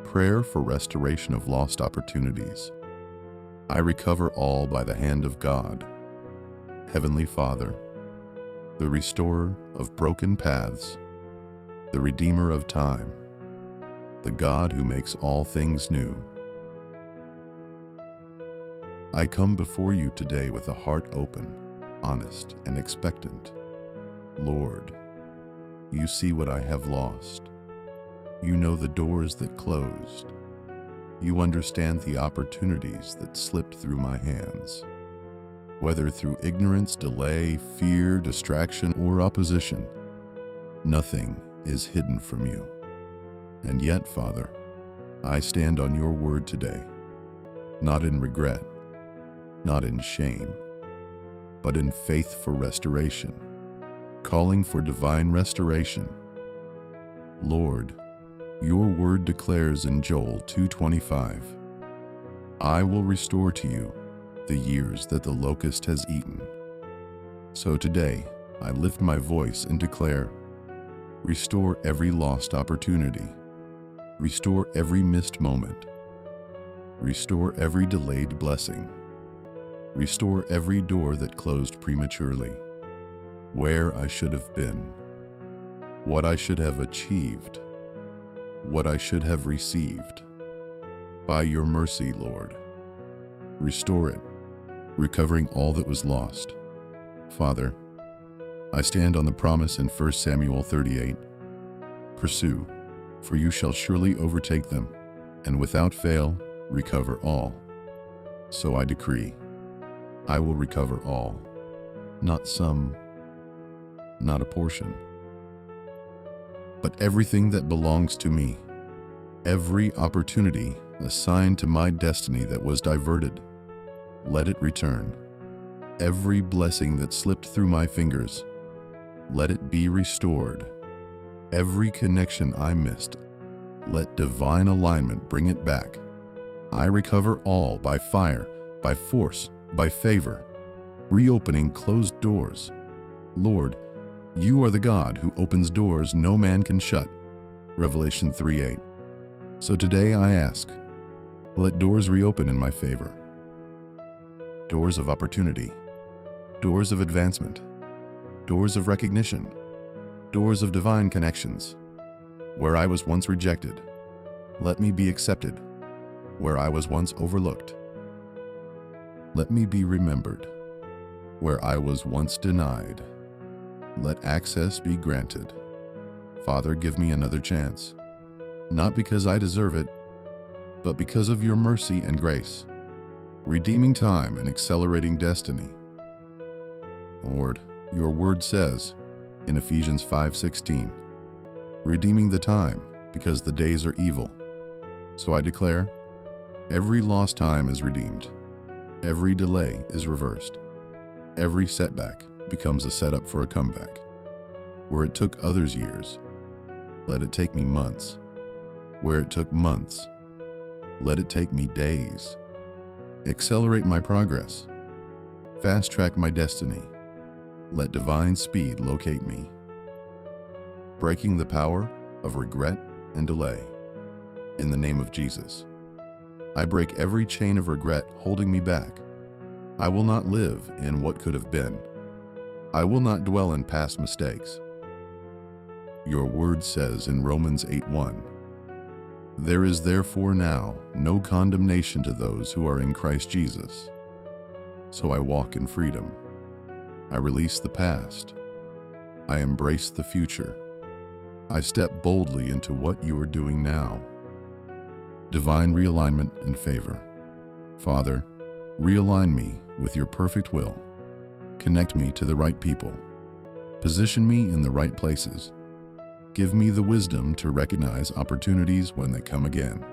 prayer for restoration of lost opportunities. I recover all by the hand of God. Heavenly Father, the restorer of broken paths, the redeemer of time, the God who makes all things new. I come before you today with a heart open, honest, and expectant. Lord, you see what I have lost. You know the doors that closed. You understand the opportunities that slipped through my hands. Whether through ignorance, delay, fear, distraction, or opposition, nothing is hidden from you. And yet, Father, I stand on your word today, not in regret, not in shame, but in faith for restoration, calling for divine restoration. Lord, your word declares in Joel 2:25, I will restore to you the years that the locust has eaten. So today, I lift my voice and declare, restore every lost opportunity, restore every missed moment, restore every delayed blessing, restore every door that closed prematurely, where I should have been, what I should have achieved, what I should have received. By your mercy, Lord, restore it, recovering all that was lost. Father, I stand on the promise in 1 Samuel 38, pursue, for you shall surely overtake them, and without fail recover all. So I decree, I will recover all, not some, not a portion, but everything that belongs to me, every opportunity assigned to my destiny that was diverted, let it return. Every blessing that slipped through my fingers, let it be restored. Every connection I missed, let divine alignment bring it back. I recover all by fire, by force, by favor, reopening closed doors. Lord, you are the God who opens doors no man can shut. Revelation 3:8. So today I ask, let doors reopen in my favor. Doors of opportunity, doors of advancement, doors of recognition, doors of divine connections. Where I was once rejected, let me be accepted. Where I was once overlooked, let me be remembered. Where I was once denied, let access be granted. Father, give me another chance, not because I deserve it, but because of your mercy and grace, redeeming time and accelerating destiny. Lord, your word says in Ephesians 5:16, redeeming the time because the days are evil. So I declare, every lost time is redeemed. Every delay is reversed. Every setback becomes a setup for a comeback. Where it took others years, let it take me months. Where it took months, let it take me days. Accelerate my progress. Fast track my destiny. Let divine speed locate me. Breaking the power of regret and delay. In the name of Jesus, I break every chain of regret holding me back. I will not live in what could have been. I will not dwell in past mistakes. Your word says in Romans 8:1, there is therefore now no condemnation to those who are in Christ Jesus. So I walk in freedom. I release the past. I embrace the future. I step boldly into what you are doing now. Divine realignment and favor. Father, realign me with your perfect will. Connect me to the right people. Position me in the right places. Give me the wisdom to recognize opportunities when they come again.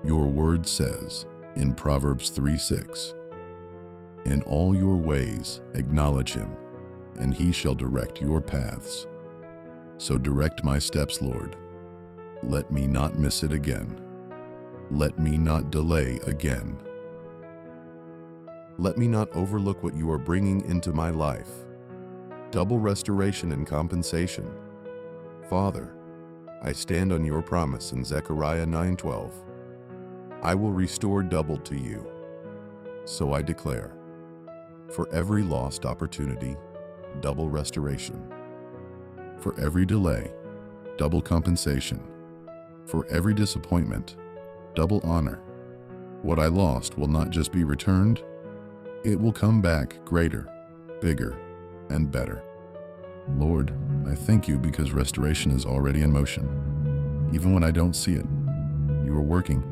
Your word says in Proverbs 3:6, in all your ways acknowledge him, and he shall direct your paths. So direct my steps, Lord. Let me not miss it again. Let me not delay again. Let me not overlook what you are bringing into my life. Double restoration and compensation. Father, I stand on your promise in Zechariah 9:12. I will restore double to you. So I declare, for every lost opportunity, double restoration. For every delay, double compensation. For every disappointment, double honor. What I lost will not just be returned, it will come back greater, bigger, and better. Lord, I thank you because restoration is already in motion. Even when I don't see it, you are working.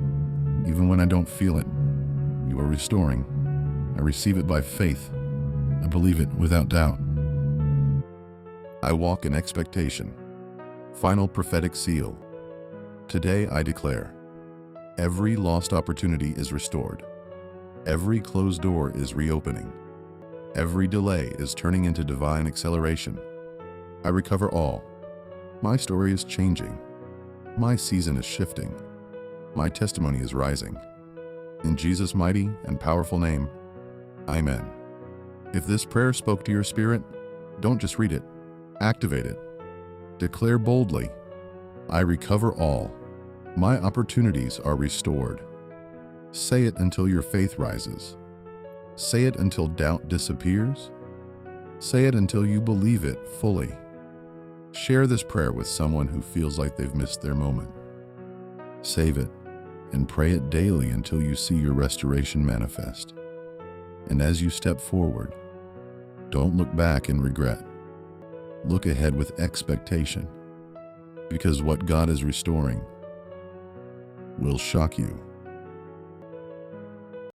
Even when I don't feel it, you are restoring. I receive it by faith. I believe it without doubt. I walk in expectation. Final prophetic seal. Today I declare, every lost opportunity is restored. Every closed door is reopening. Every delay is turning into divine acceleration. I recover all. My story is changing. My season is shifting. My testimony is rising. In Jesus' mighty and powerful name, Amen. If this prayer spoke to your spirit, don't just read it, activate it. Declare boldly, I recover all. My opportunities are restored. Say it until your faith rises. Say it until doubt disappears. Say it until you believe it fully. Share this prayer with someone who feels like they've missed their moment. Save it and pray it daily until you see your restoration manifest. And as you step forward, don't look back in regret. Look ahead with expectation, because what God is restoring will shock you.